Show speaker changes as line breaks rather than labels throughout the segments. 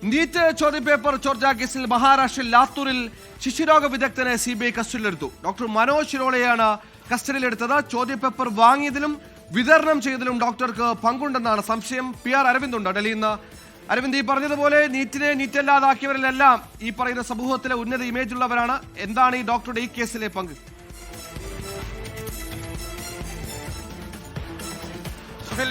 NEET ചോദ്യപേപ്പർ ചോർച്ചാ കേസിൽ മഹാരാഷ്ട്രയിൽ ലാത്തൂരിൽ ശിശുരോഗ വിദഗ്ധനെ സിബിഐ കസ്റ്റഡിയിലെടുത്തു. ഡോക്ടർ മനോജ് ശിരോളെയാണ് കസ്റ്റഡിയിലെടുത്തത്. ചോദ്യപേപ്പർ വാങ്ങിയതിലും വിതരണം ചെയ്തതിലും ഡോക്ടർക്ക് പങ്കുണ്ടെന്നാണ് സംശയം. PR അരവിന്ദ് ഉണ്ട് ഡൽഹിയിൽ നിന്ന്. അരവിന്ദ്, ഈ പറഞ്ഞതുപോലെ നീറ്റല്ലാതാക്കിയവരിലെല്ലാം ഈ പറയുന്ന സമൂഹത്തിലെ ഉന്നത ഇമേജ് ഉള്ളവരാണ്. എന്താണ് ഈ ഡോക്ടറുടെ ഈ കേസിലെ പങ്ക്?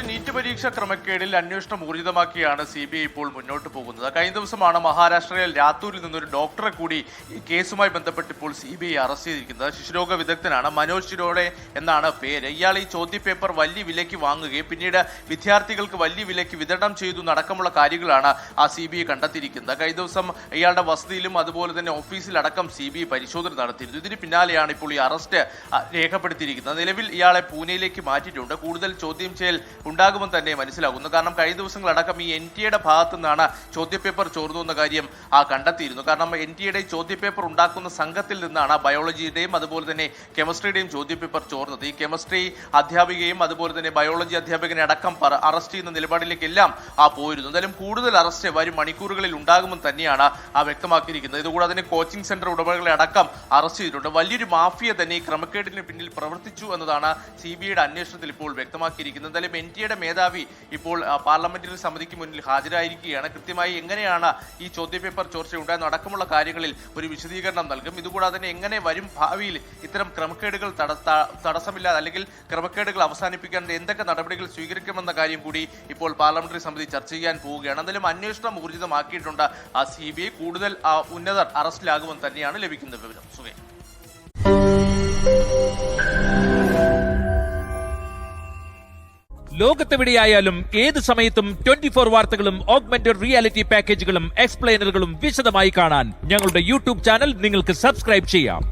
നീറ്റ് പരീക്ഷ ക്രമക്കേടിൽ അന്വേഷണം ഊർജിതമാക്കിയാണ് CBI ഇപ്പോൾ മുന്നോട്ട് പോകുന്നത്. കഴിഞ്ഞ ദിവസമാണ് മഹാരാഷ്ട്രയിൽ ലാത്തൂരിൽ നിന്നൊരു ഡോക്ടറെ കൂടി ഈ കേസുമായി ബന്ധപ്പെട്ട് ഇപ്പോൾ CBI അറസ്റ്റ് ചെയ്തിരിക്കുന്നത്. ശിശുരോഗ വിദഗ്ധനാണ്, മനോജ് ശിരോളെ എന്നാണ് പേര്. ഇയാൾ ഈ ചോദ്യപേപ്പർ വലിയ വിലയ്ക്ക് വാങ്ങുകയും പിന്നീട് വിദ്യാർത്ഥികൾക്ക് വലിയ വിലയ്ക്ക് വിതരണം ചെയ്തു നടക്കമുള്ള കാര്യങ്ങളാണ് ആ CBI കണ്ടെത്തിയിരിക്കുന്നത്. കഴിഞ്ഞ ദിവസം ഇയാളുടെ വസതിയിലും അതുപോലെ തന്നെ ഓഫീസിലടക്കം CBI പരിശോധന നടത്തിയിരുന്നു. ഇതിന് പിന്നാലെയാണ് ഇപ്പോൾ ഈ അറസ്റ്റ് രേഖപ്പെടുത്തിയിരിക്കുന്നത്. നിലവിൽ ഇയാളെ പൂനെയിലേക്ക് മാറ്റിയിട്ടുണ്ട്. കൂടുതൽ ചോദ്യം ചെയ്യൽ ഉണ്ടാകുമെന്ന് തന്നെ മനസ്സിലാകുന്നു. കാരണം കഴിഞ്ഞ ദിവസങ്ങളടക്കം ഈ NTA ഭാഗത്തു നിന്നാണ് ചോദ്യപേപ്പർ ചോർന്നു എന്ന കാര്യം കണ്ടെത്തിയിരുന്നു. കാരണം NTA ചോദ്യപേപ്പർ ഉണ്ടാക്കുന്ന സംഘത്തിൽ നിന്നാണ് ബയോളജിയുടെയും അതുപോലെ തന്നെ കെമിസ്ട്രിയുടെയും ചോദ്യപേപ്പർ ചോർന്നത്. ഈ കെമിസ്ട്രി അധ്യാപികയും അതുപോലെ തന്നെ ബയോളജി അധ്യാപകനെ അടക്കം അറസ്റ്റ് ചെയ്യുന്ന നിലപാടിലേക്കെല്ലാം പോയിരുന്നു. എന്തായാലും കൂടുതൽ അറസ്റ്റ് വരും മണിക്കൂറുകളിൽ ഉണ്ടാകുമെന്ന് തന്നെയാണ് വ്യക്തമാക്കിയിരിക്കുന്നത്. ഇതുകൂടാതെ തന്നെ കോച്ചിങ് സെന്റർ ഉടമകളെ അടക്കം അറസ്റ്റ് ചെയ്തിട്ടുണ്ട്. വലിയൊരു മാഫിയ തന്നെ ഈ ക്രമക്കേടിന് പിന്നിൽ പ്രവർത്തിച്ചു എന്നതാണ് CBIയുടെ അന്വേഷണത്തിൽ ഇപ്പോൾ വ്യക്തമാക്കിയിരിക്കുന്നത്. എന്തായാലും NTA മേധാവി ഇപ്പോൾ പാർലമെന്ററി സമിതിക്ക് മുന്നിൽ ഹാജരായിരിക്കുകയാണ്. കൃത്യമായി എങ്ങനെയാണ് ഈ ചോദ്യപേപ്പർ ചോർച്ചയുണ്ടായെന്ന് അടക്കമുള്ള കാര്യങ്ങളിൽ ഒരു വിശദീകരണം നൽകും. ഇതുകൂടാതെ തന്നെ എങ്ങനെ വരും ഭാവിയിൽ ഇത്തരം ക്രമക്കേടുകൾ തടസ്സമില്ലാതെ അല്ലെങ്കിൽ ക്രമക്കേടുകൾ അവസാനിപ്പിക്കാൻ എന്തൊക്കെ നടപടികൾ സ്വീകരിക്കുമെന്ന കാര്യം കൂടി ഇപ്പോൾ പാർലമെന്ററി സമിതി ചർച്ച ചെയ്യാൻ പോവുകയാണ്. എന്തായാലും അന്വേഷണം ഊർജിതമാക്കിയിട്ടുണ്ട് CBI. കൂടുതൽ ഉന്നതർ അറസ്റ്റിലാകുമെന്ന് തന്നെയാണ് ലഭിക്കുന്ന വിവരം. സുഖേ,
ലോകത്തെവിടെയായാലും ഏത് സമയത്തും 24 വാർത്തകളും ഓഗ്മെന്റഡ് റിയാലിറ്റി പാക്കേജുകളും എക്സ്പ്ലെയിനറുകളും വിശദമായി കാണാൻ ഞങ്ങളുടെ YouTube ചാനൽ നിങ്ങൾക്ക് സബ്സ്ക്രൈബ് ചെയ്യാം.